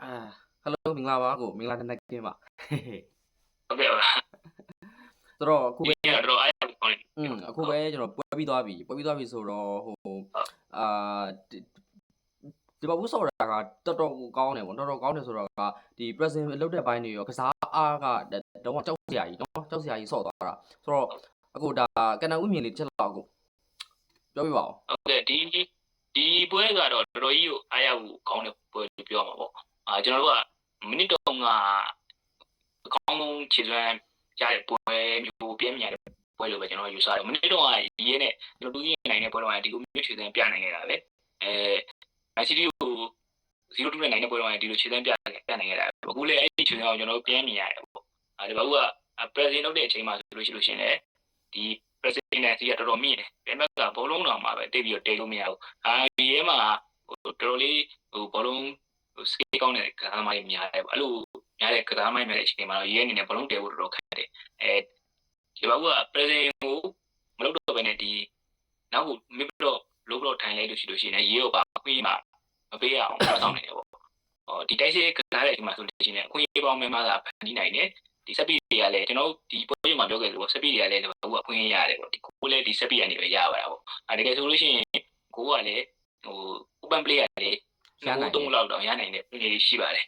hello မင်္ဂလာပါကိုမင်္ဂလာနံနက်ခင်းပါဟုတ်ကဲ့ပါဆိုတော့အခုဒီပဲနေ့ကတော့အားရပါကောင်းတယ်အခုပဲကျွန်တော်ပွဲပြီးသွားပြီဆိုတော့အာဒီဘာဘူးဆော့တာကတော်တော်ကိုကောင်းတယ်ပေါ့တော်တော်ကောင်းတယ်ဆိုတော့ကဒီ present လုပ်တဲ့ဘိုင်းတွေရောကစားအားကတော့ကြောက်စရာကြီးနော်ကြောက်စရာကြီးဆော့သွားတာဆိုတော့အခုဒါကနန်ဥမြင်လေးချက်လောက်ကိုပြောပြပါဦးဟုတ်ကဲ့ဒီပွဲကတော့တော်တော်ကြီးကိုအားရဖို့ကောင်းတဲ့ပွဲလို့ပြောမှာပေါ့ကျွန်တော်တို့ကမိနစ်တုန်းကအကောင်းဆုံးခြေစွမ်းရတဲ့ပွဲမျိုးပြင်းမြန်တဲ့ပွဲလို့ပဲကျွန်တော်ယူဆတယ်မိနစ်တုန်းကရေးနဲ့ကျွန်တော်တို့ရေးနိုင်တဲ့ပွဲတော့ဒီလိုမျိုးခြေစွမ်းပြနိုင်ခဲ့တာပဲICD ကို0-2နဲ့နိုင်တဲ့ပွဲတော့ဒီလိုခြေစွမ်းပြနိုင်ခဲ့တာအခုလည်းအဲ့ဒီခြေစွမ်းကိုကျွန်တော်တို့ပြင်းမြင်ရတယ်ပေါ့ဒီဘာလို့က present လုပ်တဲ့အချိန်မှာဆိုလို့ရှိရင်လည်းဒီ president နဲ့စီကတော်တော်မြင့်တယ်ဒါပေမဲ့ကဘောလုံးတော်မှာပဲတိတ်ပြီးတော့တိတ်လို့မရဘူးဒီရဲမှာတော်တော်လေးဘောလုံးစကေးကောင်းတဲ့ကစားသမားတွေများတယ်ပေါ့အဲ့လိုများတဲ့ကစားသမားတွေများတဲ့အချိန်မှာတော့ရဲအနေနဲ့ဘောလုံးတဲဖို့တော်တော်ခက်တယ်ဒီဘာက president ကိုမလုပ်တော့ဘဲနဲ့ဒီနောက်ကိုမစ်တော့လို့တော့ထိုင်လိုက်လို့ရှိလို့ရှိရင်ရဲကိုပါအခွင့်အရေးမှာမပေးရအောင်ဆောင်နေတယ်ပေါ့ဒီတိုက်စစ်ကစားတဲ့အချိန်မှာဆိုလို့ရှိရင်အခွင့်အရေးပေါင်းများများကဖန်တီးနိုင်တယ်ဒီစက်ပီတွေကလည်းကျွန်တော်ဒီပွဲမှာပြောခဲ့လို့စက်ပီတွေကလည်းဟိုအခွင့်အရေးရတယ်ပေါ့ဒီကိုလည်းဒီစက်ပီကနေပဲရပါတာပေါ့တကယ်ဆိုလို့ရှိရင်ကိုကလည်းopen play ကလည်း3လောက်တော့ရနိုင်တဲ့ play တွေရှိပါတယ်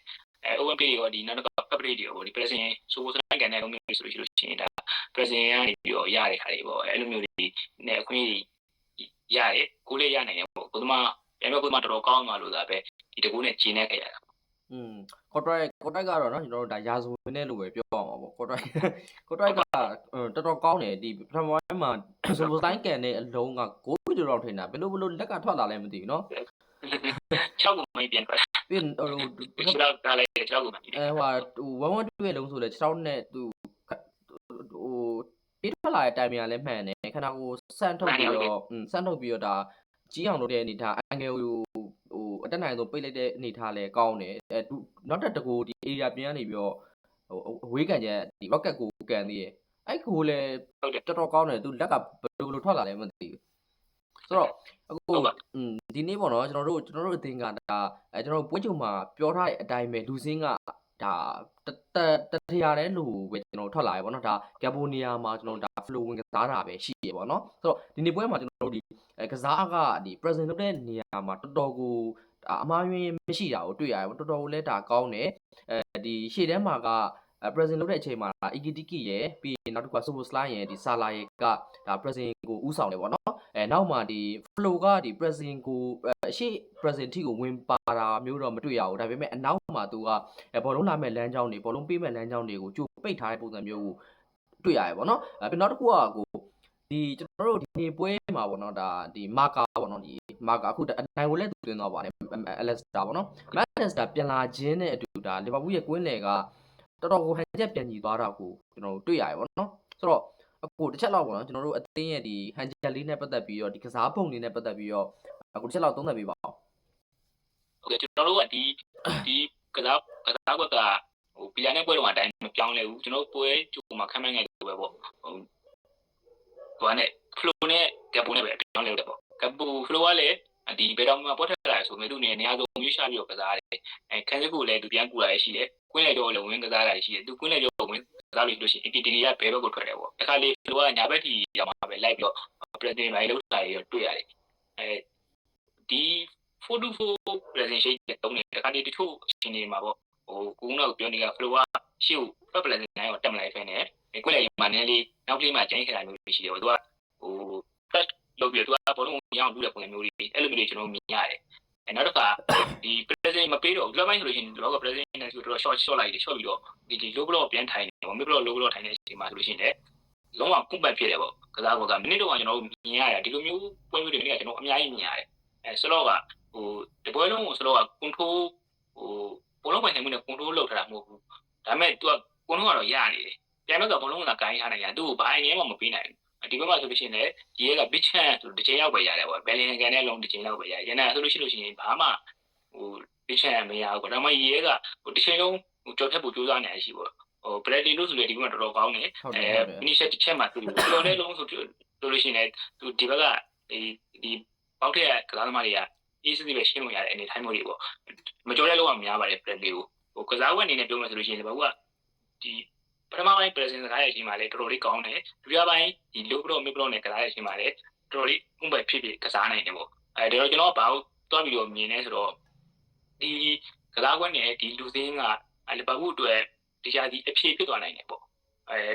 open play တွေရောဒီနောက်တစ်ခါ fast play တွေရောဒီ pressing ဆိုစတိုင်းကန်တဲ့လိုမျိုးဆိုလို့ရှိရင်ဒါ pressing ကနေပြီးတော့ရတဲ့ခါတွေပေါ့အဲ့လိုမျိုးတွေနဲ့အခွင့်အရေးရတယ်ကိုလည်းရနိုင်တယ်ပေါ့ဘုသမားပြန်မဲ့ဘုသမားတော်တော်ကောင်းသွားလို့သာပဲဒီတကူနဲ့ဂျင်းနေခဲ့ရတာကော့တိုက်ကတော့နော်ကျွန်တော်တို့ဒါရာဇဝင်နဲ့လို့ပဲပြောအောင်ပါပေါ့ကော့တိုက်ကတော်တော်ကောင်းတယ်ဒီပထမပိုင်းမှာဆိုလိုတိုင်းကန်တဲ့အလုံးက6ပြီတော့ထင်တာဘယ်လိုလက်ကထွက်လာလဲမသိဘူးနော်6ကိုမပြန်ထွက်ပြင်ဟို6ကလည်း6ကိုမပြန်112ရဲ့လုံးဆိုလဲ6နဲ့သူဟိုပြေးထွက်လာတဲ့အတိုင်းများလည်းမှန်တယ်ခဏကိုစမ်းထုတ်ပြီးတော့ဒါကြီးအောင်လုပ်တဲ့အနေထားအငယ်ကိုအတက်နိုင်ဆုံးပိတ်လိုက်တဲ့အနေထားလဲကောင်းတယ်နောက်တစ်တကူဒီ area ပြင်ကနေပြီးတော့အဝေးကန်ချက်ဒီ rocket ကိုကန်သေးရဲ့အဲ့ကိုလဲတော်တော်ကောင်းတယ်သူလက်ကဘယ်လိုထွက်လာလဲမသိဘူးဆိုတော့အခုဒီနေ့ပေါ့နော်ကျွန်တော်တို့အသင်းကဒါကျွန်တော်ပွဲချုပ်မှာပြောထားတဲ့အတိုင်းပဲလူစင်းကဒါတထရာတဲ့လူပဲကျွန်တော်ထွက်လာရပေါ့နော်ဒါကက်ဘိုနီးယားမှာကျွန်တော်ဒါ flow ဝင်ကစားတာပဲရှိရပေါ့နော်ဆိုတော့ဒီနေ့ပွဲမှာကျွန်တော်တို့ဒီကစားကဒီ present လုပ်တဲ့နေရာမှာတော်တော်ကိုအမှားယွင်းမရှိတာကိုတွေ့ရတယ်ပေါ့တော်တော်ကိုလည်းဒါကောင်းတယ်ဒီရှေ့ထဲမှာကpresent လုပ်တဲ့အချိန်မှာ Ikitiki ရယ်ပြီးရင်နောက်တစ်ခါ Soboslai ရယ်ဒီ Sala ရယ်ကဒါ present ကိုဥဆောင်တယ်ပေါ့နော်နောက်မှာဒီ flow ကဒီ present ကိုအရှိ present ထိကိုဝင်ပါတာမျိုးတော့မတွေ့ရဘူးဒါပေမဲ့အနောက်မှာသူကဘောလုံးလာမဲ့လမ်းကြောင်းတွေဘောလုံးပေးမဲ့လမ်းကြောင်းတွေကိုကြိုပိတ်ထားတဲ့ပုံစံမျိုးကိုတွေ့ရတယ်ပေါ့နော်ပြီးနောက်တစ်ခုကကိုဒီကျွန်တော်တို့ဒီပွဲမှာပေါ့နော်ဒါဒီမာကာပေါ့နော်ဒီမာကာအခုအနိုင်ကိုလည်းသူသွင်းသွားပါတယ်အလက်စတာပေါ့နော်မက်လက်စတာပြန်လာခြင်းနဲ့အတူဒါလီဗာပူးရဲ့ကွင်းလယ်ကတော်တော်ကိုဟန်ချက်ပြန်ညီသွားတာကိုကျွန်တော်တို့တွေ့ရတယ်ပေါ့နော်ဆိုတော့အခုတစ်ချက်လောက်ပေါ့နော်ကျွန်တော်တို့အသင်းရဲ့ဒီဟန်ချက်လေးနဲ့ပတ်သက်ပြီးတော့ဒီကစားပုံလေးနဲ့ပတ်သက်ပြီးတော့အခုတစ်ချက်လောက်သုံးသပ်ပေးပါဦးဟုတ်ကဲ့ကျွန်တော်တို့ကဒီကစားကွက်ကပီလာနဲ့ပွဲတော်မှာအတိုင်းမပြောင်းလဲဘူးကျွန်တော်ပွဲကြိုမှာခမ်းမှန်းခဲ့တယ်ပဲပေါ့ဟိုနဲ့ flow နဲ့ gap နဲ့ပဲပြောင်းလဲတယ်ပေါ့ gap flow ကလည်းဒီဘယ်တော့မှပေါ်ထက်လာဆိုမဲ့သူနေနေရာဆုံးရွေးချပြီးတော့ကစားတယ်ခန်းစကူလည်းသူပြန်ကူလာရရှိတယ်ကွင်းလေတော့လည်းဝင်ကစားတာရှိတယ်သူကွင်းလေတော့ဝင်ကစားလို့ရှိရင် ATT ကဘယ်ဘက်ကိုထွက်တယ်ပေါ့အခါလေး flow ကညာဘက်ထိရောက်မှာပဲလိုက်ပြီးတော့ president ပိုင်းလောက်တာရတွေ့ရတယ်ဒီ 4-4 presentation တုံးနေတခါတည်းတချို့အချိန်တွေမှာပေါ့ကိုကတော့ပြောနေက flow ကရှေ့ကို presentation ကိုတက်မလိုက်ဖ ೇನೆ ကိုလည်းမနေလေးနောက်လေးမှကျင်းခဲ့တာမျိုးရှိတယ်သူကtouch လုပ်ပြီးသူကဘောလုံးကိုရအောင်လုပ်တဲ့ပုံစံမျိုးတွေအဲ့လိုမျိုးတွေကျွန်တော်မြင်ရတယ်နောက်တစ်ခါဒီ presentation မပေးတော့ club ပိုင်းဆိုလို့ရှိရင်တော့ presentation နဲ့ဆိုတော့ short လိုက်တယ် short ပြီးတော့ဒီ low block ပြန်ထိုင်တယ်ပေါ့ mid block low block ထိုင်တဲ့အချိန်မှာဆိုလို့ရှိရင်လည်းလုံးဝကွန်ပတ်ဖြစ်တယ်ပေါ့ကစားကွက်ကမိနစ်တော့ကျွန်တော်မြင်ရတယ်ဒီလိုမျိုးပွဲမျိုးတွေနဲ့ကျွန်တော်အများကြီးမြင်ရတယ်ဆိုတော့ကဒီပွဲလုံးကိုဆိုတော့က control ဘောလုံးပိုင်ဆိုင်မှုနဲ့ control လုပ်ထားတာမဟုတ်ဘူးဒါပေမဲ့သူက control ကတော့ရနေတယ်ပြန်တော့ဘောလုံးကကိုင်းထားနိုင်ရသူ့ကိုဘာအငြင်းမှမပေးနိုင်ဘူးဒီဘက်မှာဆိုလို့ရှိရင်လည်းဒီရဲက big chance ဆိုတစ်ချိန်ရောက်ပဲရတယ်ပေါ့ဘယ်လင်ကန်နဲ့လုံးတစ်ချိန်ရောက်ပဲရတယ်ရန်နာဆိုလို့ရှိရင်ဘာမှbig chance မရဘူးပေါ့ဒါမှရဲကတစ်ချိန်လုံးကြော်ဖြတ်ဖို့ကြိုးစားနေရရှိပေါ့Bradley လို့ဆိုလေဒီဘက်မှာတော်တော်ကောင်းတယ်finish တစ်ချက်မှာသူတော်တဲ့လုံးဆိုလို့ရှိရင်လည်းသူဒီဘက်ကဒီပေါက်ထက်ကစားသမားတွေကအေးစစ်စစ်ပဲရှင်းလို့ရတဲ့အနေထိုင်းမျိုးတွေပေါ့ မကြော်တဲ့လောကများပါတယ်ပြက်လေးကိုကစားဝက်အနေနဲ့ပြောမယ်ဆိုလို့ရှိရင်လည်းဘာကဒီပထမပိုင်း present စကားရဲ့အချိန်မှာလည်းတော်တော်လေးကောင်းတယ်ဒုတိယပိုင်းဒီ low blow mid blow နဲ့ကစားရဲ့အချိန်မှာလည်းတော်တော်လေးဥပ္ပဖြစ်ကစားနိုင်တယ်ပေါ့ဒါတော့ကျွန်တော်ဘာလို့တွားပြီးတော့မြင်နေဆိုတော့ဒီကစားကွက်နဲ့ဒီလူစင်းကလီဗာပူးအတွက်တရားဒီအဖြေဖြစ်သွားနိုင်တယ်ပေါ့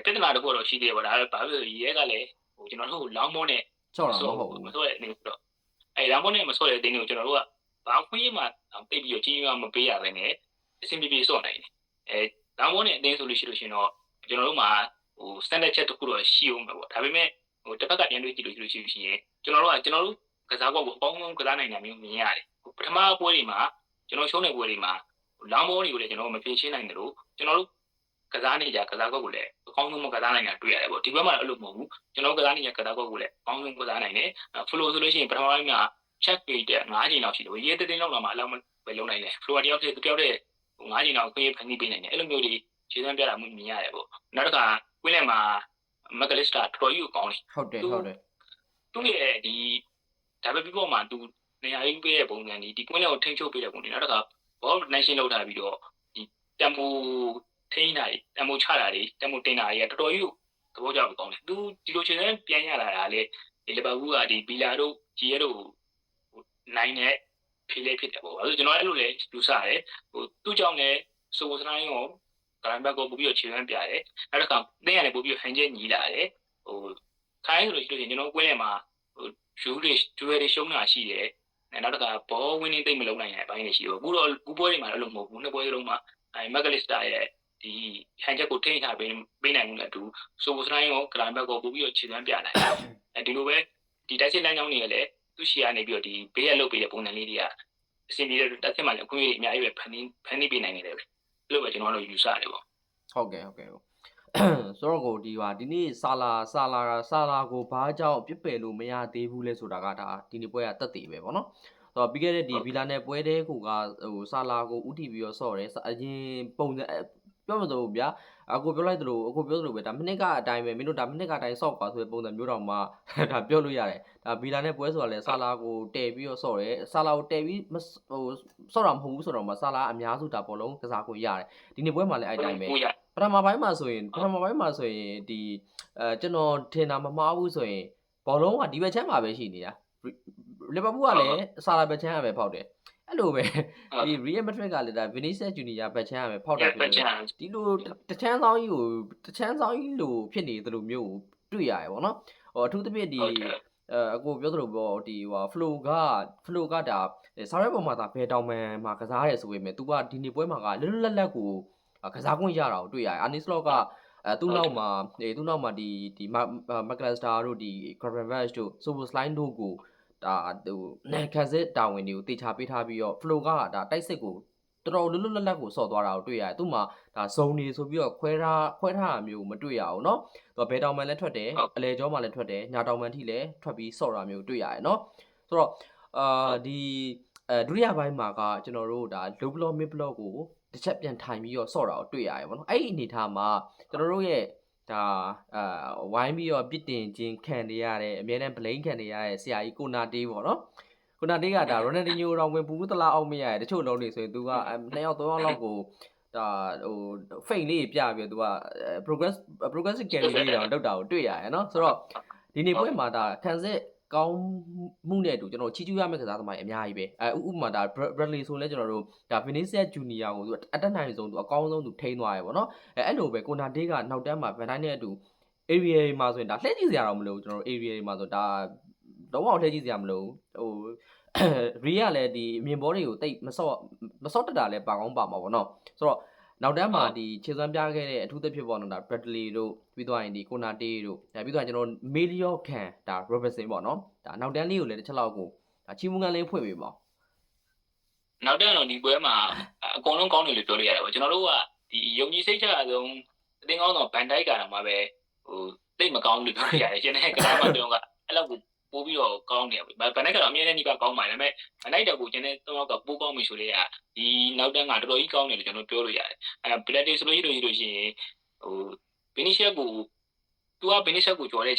ပြဿနာတစ်ခုတော့ရှိသေးတယ်ပေါ့ဒါဘာလို့လဲရဲကလည်းကျွန်တော်တို့လောင်းမောနဲ့ ဆော့တာမဟုတ်ဘူး မဆော့တဲ့အနေနဲ့တော့လောင်းမောနဲ့မဆော့တဲ့အတင်းကိုကျွန်တော်တို့ကဘာခွင့်ရမှတိတ်ပြီးတော့ကြီးကြီးမပေးရဘဲနဲ့အဆင်ပြေပြေဆော့နိုင်တယ်လောင်းမောနဲ့အတင်းဆိုလို့ရှိလို့ရှင်တော့ကျွန်တော်တို့မှာstandard check တစ်ခုတော့ရှိအောင်ပဲပေါ့ဒါပေမဲ့တစ်ဖက်ကပြန်တွေ့ကြည့်လို့ရှိလို့ရှိရင်ကျွန်တော်တို့ကစားကွက်ကိုအပေါင်းဆုံးကစားနိုင်တာမျိုးမြင်ရတယ်ပထမပွဲတွေမှာကျွန်တော်ရှုံးတဲ့ပွဲတွေမှာလောင်းမောတွေကိုလည်းကျွန်တော်မဖြေရှင်းနိုင်တယ်လို့ကျွန်တော်တို့ကစားနေကြကစားကွက်ကိုလည်းအကောင်းဆုံးမကစားနိုင်တာတွေ့ရတယ်ပေါ့ဒီဘက်မှာအဲ့လိုမဟုတ်ဘူးကျွန်တော်ကစားနေကြကစားကွက်ကိုလည်းအကောင်းဆုံးကစားနိုင်တယ် flow ဆိုလို့ရှိရင်ပထမပိုင်းမှာ check ပေးတဲ့9ချိန်လောက်ရှိတယ်ရေးတဲ့တင်းလောက်တော့မှအလောက်ပဲလုံးနိုင်တယ် flow တယောက်တည်း9ချိန်လောက်ခွင့်ရဖန်တီးပေးနိုင်တယ်အဲ့လိုမျိုးတွေခြေစမ်းပြတာမှမြင်ရတယ်ပေါ့နောက်တစ်ခါကွင်းလယ်မှာ Magalista တော်တော်ကြီးကိုကောင်းတယ်ဟုတ်တယ်သူ့ရဲ့ဒီဒါပဲပြီးပေါ်မှာသူနေရာကြီးပေးတဲ့ပုံစံဒီကွင်းလယ်ကိုထိန်းချုပ်ပေးတဲ့ပုံစံနောက်တစ်ခါ ball nation လောက်ထားပြီးတော့ဒီတမ်ပိုထိန်းတာတမ်ပိုချတာတွေတမ်ပိုတင်တာတွေကတော်တော်ကြီးသဘောကျကောင်းတယ်သူဒီလိုခြေစမ်းပြန်ရလာတာလေဒီလီဗာပူးကဒီဘီလာတို့ဂျီရဲတို့နိုင်တဲ့ဖြေးလေးဖြစ်တယ်ပေါ့အဲ့လိုကျွန်တော်အဲ့လိုလေယူဆရတယ်သူ့ကြောင့်လည်းဆိုစတိုင်းရောကရန်ဘက်ကိုပို့ပြီးတော့ခြေစမ်းပြတယ်နောက်တစ်ခါတင်းရတယ်ပို့ပြီးတော့ဟန်ကျဲညီလာတယ်ခိုင်းဆိုလို့ရှိရင်ကျွန်တော်ကွင်းထဲမှာဂျူးတွေရှုံးတာရှိတယ်နောက်တစ်ခါဘောဝင်းနေသိမ့်မလုံးနိုင်တဲ့အပိုင်းတွေရှိတော့အခုတော့ဘူးပွဲတွေမှာလည်းအဲ့လိုမဟုတ်ဘူးနှစ်ပွဲစလုံးမှာမက်ကလစ်တာရဲ့ဒီဟန်ချက်ကိုထိန်းထားပေးနိုင်မှုနဲ့အတူဆိုစတိုင်းရောကရန်ဘက်ကိုပို့ပြီးတော့ခြေစမ်းပြနိုင်တယ်ဒီလိုပဲဒီတိုက်စစ်လမ်းကြောင်းတွေကလည်းသူ့ရှီကနေပြီးတော့ဒီဘေးရလုတ်ပေးတဲ့ပုံစံလေးတွေကအစီအပြေတဲ့တက်စစ်မှလည်းအခွင့်အရေးအများကြီးပဲဖန်တီးပေးနိုင်နေတယ်လို့ပဲကျွန်တော်တို့ယူဆရတယ်ပေါ့ဟုတ်ကဲ့ဆိုတော့ကိုဒီနေ့ဆာလာကိုဘာကြောင့်ပြစ်ပယ်လို့မရသေးဘူးလဲဆိုတာကဒါဒီနေ့ပွဲကတက်သေးပဲပေါ့နော်ဆိုတော့ပြီးခဲ့တဲ့ဒီဗီလာနဲ့ပွဲတဲ့ကိုကဆာလာကိုဥတီပြီးတော့ဆော့တယ်အရင်ပုံစံပြောမလို့ဗျာအခုပြောလိုက်သလိုပဲဒါမိနစ်ကအတိုင်းပဲမင်းတို့ဒါမိနစ်ကအတိုင်းဆော့ပါဆိုတဲ့ပုံစံမျိုးတောင်မှဒါပြောလို့ရတယ်ဒါဗီလာနဲ့ပွဲဆိုတာလဲဆာလာကိုတဲပြီးတော့ဆော့တယ်ဆာလာကိုတဲပြီးဆော့တာမဟုတ်ဘူးဆိုတော့မှဆာလာအများစုဒါဘောလုံးကစားခွင့်ရတယ်ဒီနေ့ပွဲမှာလည်းအဲ့တိုင်းပဲပထမပိုင်းမှာဆိုရင်ဒီကျွန်တော်ထင်တာမမှားဘူးဆိုရင်ဘောလုံးကဒီဘက်ချမ်းမှာပဲရှိနေတာလီဗာပူးကလည်းဆာလာဘက်ချမ်းကပဲဖောက်တယ်အဲ့လိုပဲဒီ Real Madrid ကလည်းဒါ Vinicius Junior ဘက်ချမ်းကပဲဖောက်တာဖြစ်တယ်ဒီလိုတချမ်းဆောင်ကြီးလိုဖြစ်နေသလိုမျိုးတွေ့ရတယ်ပေါ့နော်အထူးသဖြင့်ဒီအကိုပြောသလိုပေါ့ဒီflow ကဒါစားရဲပေါ်မှာဒါဘယ်တောင်မှန်မှာကစားရဲဆိုပေမဲ့ तू ကဒီနေ့ပွဲမှာကလွတ်လပ်ကိုကစားခွင့်ရတာကိုတွေ့ရတယ်အာနီစလော့ကသူ့နောက်မှာဒီ Magalista တို့ဒီ Gravenberch တို့ Soboslai တို့ကိုဒါခံစစ်တာဝန်တွေကိုတေချာပေးထားပြီးတော့ flow ကဒါတိုက်စစ်ကိုတော်တော်လွတ်လပ်ကိုဆော့သွားတာကိုတွေ့ရတယ်သူ့မှာဒါဇုံနေဆိုပြီးတော့ခွဲထားတာမျိုးမတွေ့ရအောင်เนาะသူကဘယ်တောင်မှန်လည်းထွက်တယ်အလဲကျောမှာလည်းထွက်တယ်ညာတောင်မှန်ထိလည်းထွက်ပြီးဆော့တာမျိုးတွေ့ရတယ်เนาะဆိုတော့ဒီဒုတိယပိုင်းမှာကကျွန်တော်တို့ဒါ low block mid block ကိုတစ်ချက်ပြန်ထိုင်ပြီးတော့ဆော့တာကိုတွေ့ရတယ်ဗောနော်အဲ့ဒီအနေထားမှာကျွန်တော်တို့ရဲ့ဒါဝိုင်းပြီးတော့ပြစ်တင်ခြင်းခံနေရတဲ့အများနဲ့ blame ခံနေရတဲ့ဆရာကြီးကိုနာတေးဗောနော်ကိုနာတေးကဒါရိုနယ်ဒီညိုတော့ဝင်ပူးသလားအောင်မရရဲ့တချို့လုံးနေဆိုရင်သူက2ယောက်3ယောက်လောက်ကိုဒါfake လေးပြပြီးတော့သူက progressive carry လေးတောင်လောက်တာကိုတွေ့ရတယ်နော်ဆိုတော့ဒီနေ့ပွဲမှာဒါခံစစ်ကောင်းမှုနဲ့တူကျွန်တော်ချီးကျူးရမယ့်ကစားသမားတွေအများကြီးပဲဥပမာဒါ Bradley ဆိုလဲကျွန်တော်တို့ဒါ Vinicius Junior ကိုသူအတက်နိုင်ဆုံးသူအကောင်းဆုံးသူထိန်းသွားရယ်ပေါ့နော်အဲ့လိုပဲကိုနာတေးကနောက်တန်းမှာ Van Dijk နဲ့အတူ area တွေမှာဆိုရင်ဒါလှည့်ကြည့်စရာတော့မလိုကျွန်တော်တို့ area တွေမှာဆိုဒါတော့အောင်လှည့်ကြည့်စရာမလိုရီကလည်းဒီမြင်ဘောတွေကိုတိတ်မစော့တက်တာလည်းပါကောင်းပါမှာပေါ့နော်ဆိုတော့နောက်တန်းမှာဒီခြေစွမ်းပြခဲ့တဲ့အထူးသဖြင့်ပေါ့နော်ဒါ Bradley တို့ပြီးသွားရင်ဒီ Konate တို့ပြီးသွားရင်ကျွန်တော် Melio ခံဒါ Robertson ပေါ့နော်ဒါနောက်တန်းလေးကိုလည်းတစ်ချက်လောက်ကိုဒါချီမူကန်လေးဖွင့်ပေးပါနောက်တန်းတော့ဒီပွဲမှာအကုန်လုံးကောင်းတယ်လို့ပြောလို့ရတယ်ပေါ့ကျွန်တော်တို့ကဒီယုံကြည်စိတ်ချအဆုံးအတင်းကောင်းတော့ Van Dijk ကတော့မှပဲတိတ်မကောင်းလို့ပြောလို့ရတယ်ရှင်နဲ့ကစားမတုံးကအဲ့လောက်ကိုပိုးပြီးတော့ကောင်းတယ်ဗျ။ဗန်ဒိုက်ကတော့အမြဲတမ်းဒီကကောင်းပါတယ်ဒါပေမဲ့ဗန်ဒိုက်တော့ကိုကျန်တဲ့3ယောက်ကပိုးကောင်းပြီဆိုလေဒီနောက်တန်းကတော်တော်ကြီးကောင်းတယ်လို့ကျွန်တော်ပြောလို့ရတယ်။ပလက်တေဆိုလို့ရှိရင်ဘီနီရှက်ကိုသူကဘီနီရှက်ကိုကြော်တဲ့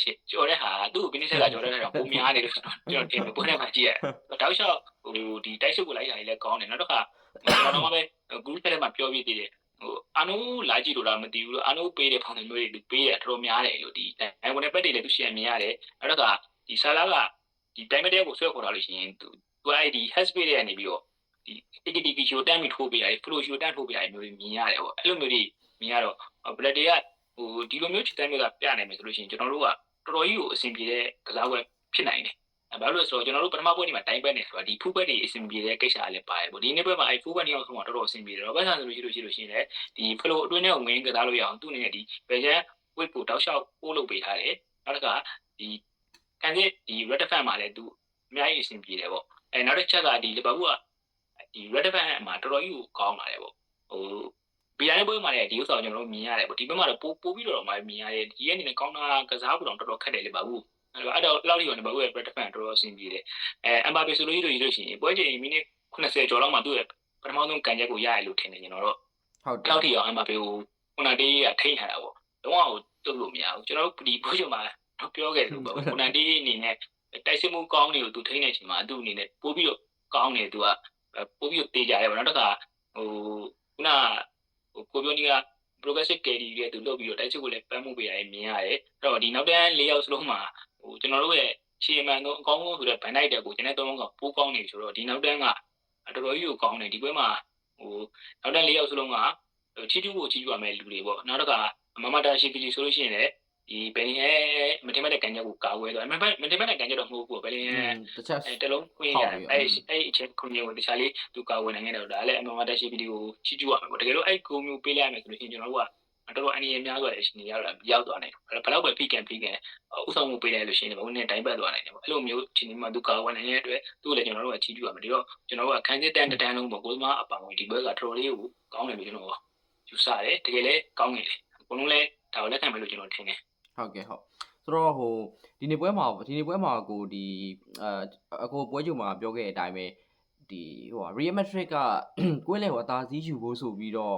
ဟာသူ့ကိုဘီနီရှက်ကကြော်တဲ့ဟာပုံများနေလို့ကျွန်တော်တင်ပွဲထဲမှာကြည့်ရတယ်။တောက်လျှောက်ဒီတိုက်စုပ်ကိုလိုက်တာလည်းကောင်းတယ်နောက်တစ်ခါ ကျွန်တော်တော့ပဲ group ထဲမှာပြောပြသေးတယ်အာနိုးလာကြည့်လို့လားမသိဘူးလို့အာနိုးပေးတဲ့ပုံစံမျိုးတွေပေးတယ်တော်တော်များတယ်လို့ဒီနိုင်ဝင်တဲ့ဘက်တွေလည်းသူရှယ်မြင်ရတယ်အဲ့တော့ကဒီဆာလာကဒီ time တဲ့ကိုဆွဲခေါ်လာလို့ရှိရင်သူအဲ့ဒီ hash page တွေကနေပြီးတော့ဒီ AKTK ရှိုးတန်းပြီးထိုးပေးရတယ် flow ရှိုးတန်းထိုးပေးရတယ်မျိုးတွေမြင်ရတယ်ပေါ့အဲ့လိုမျိုးတွေမြင်ရတော့ black တွေကဒီလိုမျိုးချစ်တဲ့မျိုးကပြနိုင်မယ်ဆိုလို့ရှိရင်ကျွန်တော်တို့ကတော်တော်ကြီးကိုအဆင်ပြေတဲ့ကစားပွဲဖြစ်နိုင်တယ်ဘာလို့လဲဆိုတော့ကျွန်တော်တို့ပထမပွဲနေ့မှာတိုင်းပွဲနေဆိုတာဒီဖူးပွဲတွေအဆင်ပြေတဲ့ကိစ္စအလည်းပါတယ်ပေါ့ဒီနေ့ပွဲမှာအဲ့ဖူးပွဲနှစ်ယောက်ဆုံးကတော်တော်အဆင်ပြေတယ်တော့ဘာသာဆိုလို့ရှိရင်လည်းဒီ flow အတွင်းထဲကိုဝင်ကစားလို့ရအောင်သူ့အနေနဲ့ဒီဘယ်ချမ်း weight ကိုတောက်လျှောက်ပို့လုပ်ပေးထားတယ်နောက်တစ်ခါဒီကန်စစ်ဒီ red fan မှာလည်းသူအများကြီးအဆင်ပြေတယ်ပေါ့နောက်တစ်ချက်ကဒီလီဗာပူးကဒီ red fan မှာတော်တော်ကြီးကိုကောင်းလာတယ်ပေါ့ဘီယာနဲ့ပွဲမှာလည်းဒီဥစ္စာကိုကျွန်တော်တို့မြင်ရတယ်ပေါ့ဒီဘက်မှာတော့ပို့ပြီးတော့မှမြင်ရတယ်ဒီရဲ့အနေနဲ့ကောင်းတာကစားဖို့တော့တော်တော်ခက်တယ်လီဗာပူးအဲ့တော့လောက်ထိရောလီဗာပူးရဲ့ red fan တော်တော်အဆင်ပြေတယ်အမ်ဘာပေဆိုလို့ရှိရင်ပွဲချိန်မိနစ်80ကျော်လောက်မှသူ့ရဲ့ပထမဆုံးကန်ချက်ကိုရရလို့ထင်တယ်ကျွန်တော်တို့ဟုတ်တယ်လောက်ထိရောအမ်ဘာပေကိုခုနတေးကထိန်းထားတာပေါ့လုံးဝတုတ်လို့မရဘူးကျွန်တော်တို့ဒီပွဲချိန်မှာပြောခဲ့လို့ပေါ့ခုနတေးအနေနဲ့တိုက်စစ်မှုကောင်းတွေကိုသူထိန်းနေချိန်မှာသူ့အနေနဲ့ပို့ပြီးတော့ကောင်းတယ်သူကပို့ပြီးတော့တေးကြတယ်ပေါ့နောက်တစ်ခါခုနကိုပြောနီက progressive carry တွေသူလုပ်ပြီးတော့တိုက်စစ်ကိုလည်းပန်းမှုပေးရတယ်မြင်ရတယ်အဲ့တော့ဒီနောက်တန်း၄ယောက်စလုံးမှာကျွန်တော်တို့ရဲ့ရှေ့မှန်တော့အကောင်းဆုံးဆိုတဲ့ဘန်နိုက်တက်ကိုကျွန်တော်တို့ကပိုးကောင်းနေပြီဆိုတော့ဒီနောက်တန်းကတော်တော်ကြီးကိုကောင်းတယ်ဒီပွဲမှာနောက်တန်း၄ယောက်စလုံးကချီတူကိုချီတူရမယ်လူတွေပေါ့နောက်တစ်ခါမမတာရှိပီဆိုလို့ရှိရင်လည်းဒီဘယ်လင်ရဲ့မထင်မဲ့တဲ့ကန်ချက်ကိုကာဝဲတော့မထင်မဲ့တဲ့ကန်ချက်တော့မဟုတ်ဘူးဘယ်လင်ရဲ့တလုံးခွင်းရတယ်အဲ့အချက်ခွင်းကိုတခြားလေးသူကာဝဲနိုင်ခဲ့တော့ဒါလည်းမမတာရှိပီကိုချီတူရမယ်ပေါ့တကယ်လို့အဲ့ကိုမျိုးပေးလိုက်ရမယ်ဆိုလို့ရှိရင်ကျွန်တော်တို့ကတော်တော်အနည်းအများဆိုရရှင်နေရောက်သွားနိုင်တယ်ဘယ်တော့ပဲဖိကန်ဥဆောင်မှုပေးလိုက်လို့ရှိရင်ဘုံနဲ့တိုင်းပတ်သွားနိုင်တယ်ပေါ့အဲ့လိုမျိုးချိန်ဒီမှာသူကာဝဲနိုင်တဲ့အတွက်သူ့လည်းကျွန်တော်တို့ကချီတူရမယ်ဒီတော့ကျွန်တော်တို့ကခန်းစစ်တန်းတန်းလုံးပေါ့ကိုသမားအပောင်ဝင်ဒီဘက်ကတော်တော်လေးကိုကောင်းတယ်လို့ကျွန်တော်ယူဆတယ်တကယ်လည်းကောင်းနေတယ်ဘုံလုံးလည်းဒါကိုလက်ခံမယ်လို့ကျွန်တော်ထင်တယ်ဟုတ်ကဲ့ဟုတ်ဆိုတော့ဒီနေ့ပွဲမှာကိုဒီအကိုပွဲချုပ်မှာပြောခဲ့တဲ့အတိုင်းပဲဒီReal Madrid ကကွင်းလယ်ကိုအသာစီးယူဖို့ဆိုပြီးတော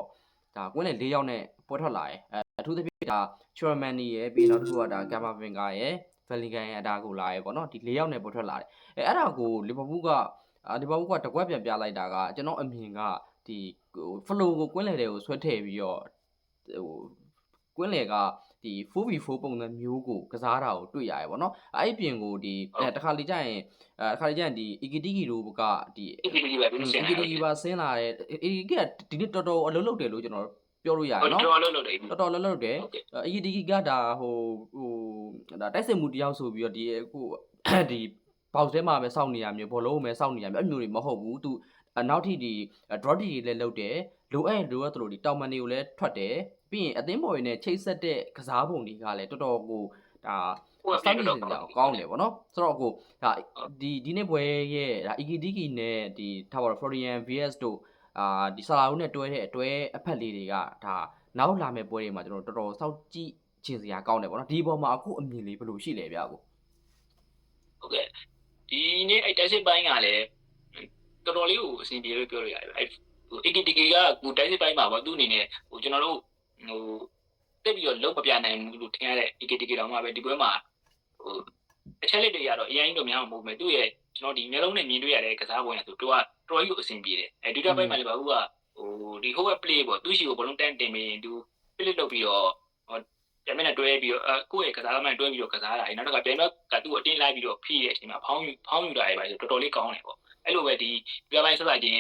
့ဒါကွင်းလယ်၄ယောက်နဲ့ပေါ်ထွက်လာတယ်အထူးသဖြင့်ဒါ Chouamani ရဲ့ပြီးနောက်တစ်ခုကဒါ Camavinga ရဲ့ Bellingham ရဲ့အတားကိုလာရဲ့ပေါ့နော်ဒီ၄ယောက်နဲ့ပေါ်ထွက်လာတယ်အဲ့ဒါကိုလီဗာပူးကတကွက်ပြန်ပြလိုက်တာကကျွန်တော်အမြင်ကဒီflow ကိုကွင်းလယ်တွေကိုဆွဲထည့်ပြီးတော့ကွင်းလယ်ကဒီ 4v4 ပုံစံမျိုးကိုကစားတာကိုတွေ့ရတယ်ပေါ့နော်အဲ့အပြင်ကိုဒီတခါလေကြာရင်ဒီ EKTK တို့ကဒီ EKTK ပါဆင်းလာတဲ့ EKTK ကဒီနေ့တော်တော်အလုပ်လုပ်တယ်လို့ကျွန်တော်ပြောလို့ရတယ်နော်တော်တော်လုပ်တယ်EKTK ကဒါဒါတိုက်စစ်မှုတယောက်ဆိုပြီးတော့ဒီဘောက်ထဲမှာပဲစောင့်နေရမျိုးဘောလုံးပဲစောင့်နေရမျိုးအဲ့မျိုးတွေမဟုတ်ဘူးသူနောက်ထိဒီ draw တွေလည်းလုပ်တယ်လိုအပ်သလိုဒီတောင်မန်တွေကိုလည်းထွက်တယ်ပြီးရင်အသင်းပေါ်ရင်းနဲ့ချိတ်ဆက်တဲ့ကစားပုံတွေကလည်းတော်တော်ကိုဒါစောင့်နေကြအောင်ကောင်းတယ်ပေါ့နော်ဆိုတော့ကိုဒါဒီနေ့ပွဲရဲ့ဒါ EKTK နဲ့ဒီထားပါတော့ Florian VS တို့ဒီဆာလာဦးနဲ့တွဲတဲ့အဖက်လေးတွေကဒါနောက်လာမယ့်ပွဲတွေမှာကျွန်တော်တော်တော်စောင့်ကြည့်ချင်စရာကောင်းတယ်ပေါ့နော်ဒီပေါ်မှာအခုအမြင်လေးဘယ်လိုရှိလဲဗျာကိုဟုတ်ကဲ့ဒီနေ့အဲ့တိုက်စစ်ပိုင်းကလည်းတော်တော်လေးကိုအဆင်ပြေလို့ပြောလို့ရတယ်အဲ့EKTK ကကိုတိုက်စစ်ပိုင်းမှာပေါ့သူ့အနေနဲ့ကျွန်တော်တို့တက်ပြီးတော့လုံးမပြနိုင်ဘူးလို့ထင်ရတဲ့ EKTK တောင်မှပဲဒီပွဲမှာအချက်လက်တွေရတော့အရင်တော့များမှာမဟုတ်ဘူးသူ့ရဲ့ကျွန်တော်ဒီမျိုးလုံးနဲ့မြင်တွေ့ရတဲ့ကစားပွဲဆိုတော့တော်ကြီးကိုအဆင်ပြေတယ်ဒုတိယပိုင်းမှာလည်းဘာလို့ကဒီ whole play ပေါ့သူ့ရှိကိုဘလုံးတန်းတင်ပြီးသူပြစ်လုပ်ပြီးတော့ပြန်မဲ့တွဲပြီးတော့ကိုယ့်ရဲ့ကစားသမားတွဲပြီးတော့ကစားတာနောက်တစ်ခါပြန်မဲ့ကသူ့အတင်းလိုက်ပြီးတော့ဖိတဲ့အချိန်မှာဖောင်းယူတာပဲဆိုတော်တော်လေးကောင်းတယ်ပေါ့အဲ့လိုပဲဒီဒုတိယပိုင်းဆက်လိုက်ခြင်း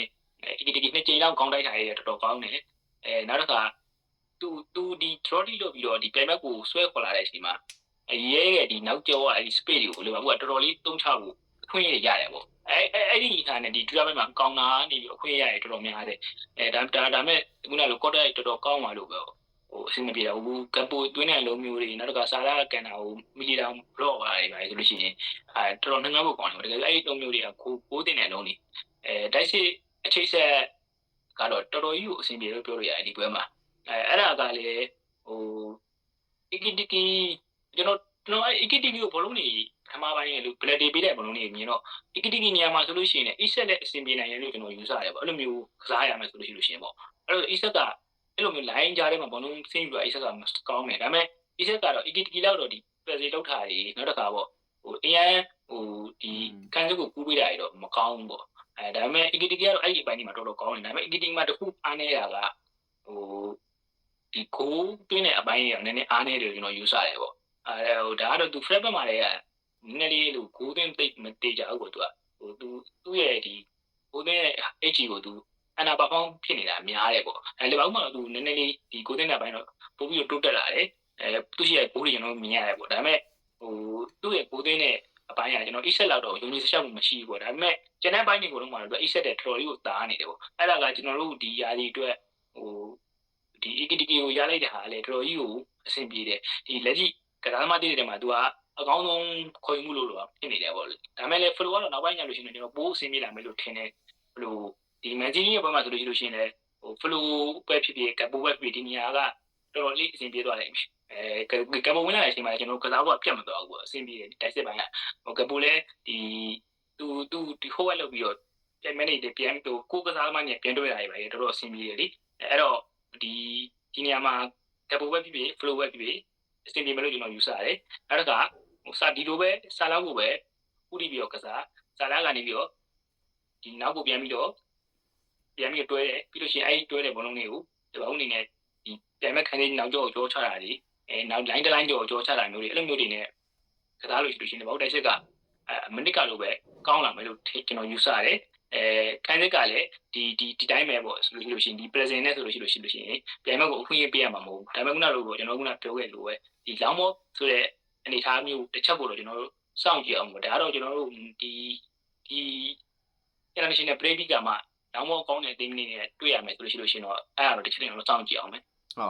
EKTK နှစ်ချိန်လောက်ကောင်းတိုက်တာရဲ့တော်တော်ကောင်းတယ်နောက်တစ်ခါသူဒီ trolley လုပ်ပြီးတော့ဒီပြန်မဲ့ကိုဆွဲခေါ်လာတဲ့အချိန်မှာရဲရဲ့ဒီနောက်ကျောအဲ့ဒီ space တွေကိုလေဘာဘူးကတော်တော်လေးတုံးချဖို့အခွင့်အရေးရတယ်ပေါ့အဲ့ဒီအခါနဲ့ဒီဒုတိယပိုင်းမှာကောင်းတာနေပြီးအခွင့်အရေးရတယ်တော်တော်များတယ်ဒါမဲ့ခုနကလိုကော့တက်တော်တော်ကောင်းပါလို့ပဲအဆင်မပြေတော့ဘူးကပိုတွင်းတဲ့လုံးမျိုးတွေနောက်တစ်ခါစာလာကန်တာကိုမီလီတောင်ဘလော့ပါတွေပါဆိုလို့ရှိရင်တော်တော်နှငါ့ဖို့ကောင်းတယ်တကယ်အဲ့ဒီလုံးမျိုးတွေကကိုတင်တဲ့လုံးတွေတိုက်စစ်အချိတ်ဆက်ကတော့တော်တော်ကြီးကိုအဆင်ပြေလို့ပြောလို့ရတယ်ဒီပွဲမှာအဲ့ဒါကလည်းEKTK ကျွန်တော်EKTK ကိုဘလုံးနေခမားပိုင်းရဲ့လို့ black day ပေးတဲ့ဘလုံးနေမြင်တော့ EKTK နေရာမှာဆိုလို့ရှိရင် ESET နဲ့အဆင်ပြေနိုင်တယ်လို့ကျွန်တော်ယူဆရတယ်ပေါ့အဲ့လိုမျိုးကစားရမယ်ဆိုလို့ရှိရင်ပေါ့အဲ့တော့ ESET ကအဲ့လိုမျိုး line ကြားထဲမှာဘလုံးဆင်းယူတာ ESET ကကောင်းတယ်ဒါပေမဲ့ ESET ကတော့ EKTK လောက်တော့ဒီ play လောက်ထားတယ်နောက်တစ်ခါပေါ့အရင်ဒီကန်စုကိုကူးပေးတာတွေတော့မကောင်းဘူးပေါ့ ဒါပေမဲ့ EKT ကတော့အဲ့ဒီအပိုင်းဒီမှာတော်တော်ကောင်းတယ်ဒါပေမဲ့ EKT မှာတစ်ခုအားနေတာကဟိုဒီကိုတွင်းတဲ့အပိုင်းရောနည်းနည်းအားနေတယ်ကျွန်တော်ယူဆရတယ်ပေါ့ဒါကတော့သူ flat ဘက်မှာလည်းနည်းနည်းလေးလို့ကိုတွင်းသိမတေးကြဘူးပေါ့သူ့ရဲ့ဒီကိုတွင်းရဲ့ HG ကိုသူအနာပါဖောင်းဖြစ်နေတာများတယ်ပေါ့လေဘာမှသူနည်းနည်းလေးဒီကိုတွင်းတဲ့အပိုင်းတော့ပို့ပြီးတော့တိုးတက်လာတယ်သူ့ရှိရဲ့ဘိုးတွေကျွန်တော်မြင်ရတယ်ပေါ့ဒါပေမဲ့သူ့ရဲ့ကိုတွင်းနဲ့အပိုင်းကကျွန်တော် X7 လောက်တော့ယုံကြည်စရာမရှိဘူးပေါ့ဒါပေမဲ့ကျန်တဲ့ဘိုင်းတွေကိုတော့မှတော့ X7 တဲ့တော်တော်လေးကိုတားနေတယ်ပေါ့အဲ့ဒါကကျွန်တော်တို့ဒီယာဒီအတွက်ဒီ EKTK ကိုရလိုက်တဲ့ဟာလည်းတော်တော်ကြီးကိုအဆင်ပြေတယ်ဒီလက်ရှိကစားသမားတွေထဲမှာသူကအကောင်းဆုံးခွင့်မှုလို့တော့ဖြစ်နေတယ်ပေါ့လေဒါပေမဲ့လည်း flow ကတော့နောက်ပိုင်းညလို့ရှိရင်ကျွန်တော်ပိုးအဆင်ပြေလာမယ်လို့ထင်တယ်ဘလို့ဒီမန်ဂျီရဲ့ဘက်မှာဆိုလို့ရှိရင်လည်းflow ပဲဖြစ်ဖြစ်ကပိုးပဲဖြစ်ဒီနေရာကတော်တော်လေးအဆင်ပြေသွားတယ်ကပိုးဝင်လာတဲ့အချိန်မှာကျွန်တော်ကစားဖို့ပြတ်မသွားဘူးပေါ့အဆင်ပြေတယ်တိုက်စစ်ပိုင်းကကပိုးလည်းဒီသူဒီဟိုးဝက်လုပ်ပြီးတော့ပြန်မနေတယ်ပြန်တော့ကိုကစားသမားနဲ့ပြန်တွေ့လာရပါတယ်တော်တော်အဆင်ပြေတယ်လေအဲ့တော့ဒီနေရာမှာကပိုးပဲဖြစ်ဖြစ် flow ပဲဖြစ်ဖြစ်အဆင်ပြေမယ်လို့ကျွန်တော်ယူဆရတယ်အဲ့ဒါကစာဒီလိုပဲစာလောက်ကိုပဲဥတီပြီးတော့ကစားစာလောက်ကနေပြီးတော့ဒီနောက်ကိုပြန်ပြီးတော့တွဲတယ်ပြီးလို့ရှိရင်အဲ့ဒီတွဲတဲ့ဘောလုံးတွေကိုဒီဘောလုံးအနေနဲ့ဒီပြန်မဲ့ခန်းလေးနောက်ကျောကိုကြောချတာတွေနောက် line တစ် line ကျောကိုကြောချတာမျိုးတွေအဲ့လိုမျိုးတွေနဲ့ကစားလို့ရှိလို့ရှိရင်ဘောတိုက်စစ်ကမနစ်ကလိုပဲကောင်းလာမယ်လို့ကျွန်တော်ယူဆရတယ်ခန်းစစ်ကလည်းဒီတိုင်းပဲပေါ့ဆိုလို့ရှိရင်ဒီ present နဲ့ဆိုလို့ရှိရင်ပြန်မဲ့ကိုအခွင့်အရေးပေးရမှာမဟုတ်ဘူးဒါပေမဲ့ခုနလိုပေါ့ကျွန်တော်ခုနပြောခဲ့လို့ပဲဒီလောင်းမောဆိုတဲ့အနေထားမျိုးတစ်ချက်ကိုတော့ကျွန်တော်တို့စောင့်ကြည့်အောင်ပေါ့ဒါကတော့ကျွန်တော်တို့ဒီ international play ပြီးကမှလောင်းမောကောင်းတဲ့ team တွေနဲ့တွေ့ရမယ်ဆိုလို့ရှိရင်တော့အဲ့ဒါတော့တစ်ချက်ကျွန်တော်စောင့်ကြည့်အောင်မယ်ဟုတ်